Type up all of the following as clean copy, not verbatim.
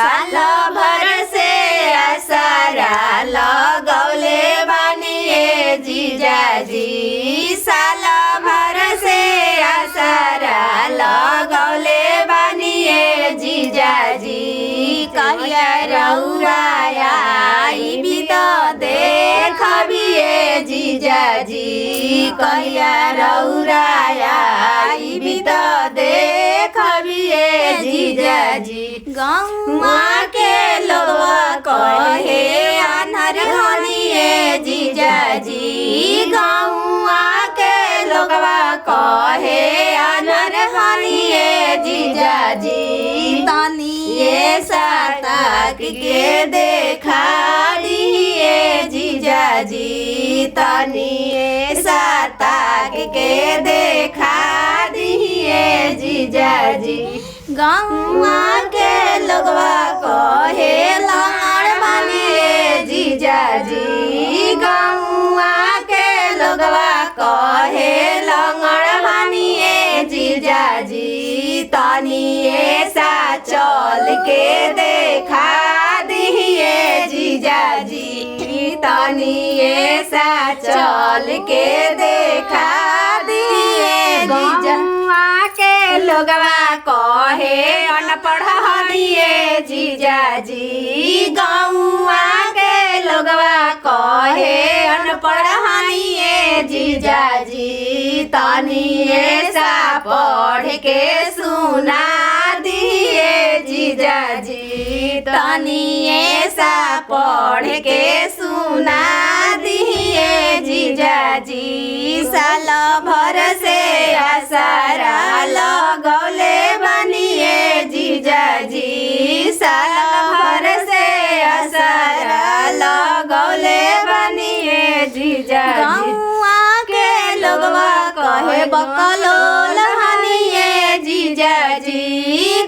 साल भर से आसारा लगौले बानिए जीजाजी साल भर से आसारा लगौले बानिए जीजाजी कहिया रौराया भी तो देखबिए जीजाजी कहिया रौराया भी तो देखबिए जीजाजी गौवा के लोगवा कहे अनहर हनिए जीजाजी गौवा के लोगवा कहे अनहर हनिए जीजाजी तनिए सातक के देखा दिए जीजाजी तनिए सातक के देखा दिए जीजाजी गौवा के लोगवा कहे लंगड़ बनिए जीजाजी गौवा के लोगवा कहे लंगड़ बनिए जीजाजी तनिए सा चल के देखा दिए जीजाजी तनिए सा चल के देखा दिए गौवा के लोगवा कहे अनपढ़ हनिए जीजाजी गौवा के लोगवा कहे अनपढ़ हनिए जीजाजी तनिए सा पढ़ के सुना दिए जीजाजी तनिए सा पढ़ के सुना दिए जीजाजी साल भर से आसारा लगौले बनिए जीजाजी साल भर से आसारा लगौले बनिए जीजाजी गौवा के लोगवा कहे बकलोल हनिए जीजाजी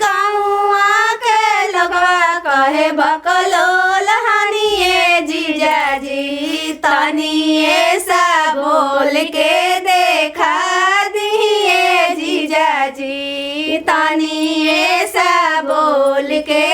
गौवा के लोगवा कहे बकलोल हनिए जीजाजी तनिए सा बोल के देखा दिए जीजाजी तनिए सा बोल के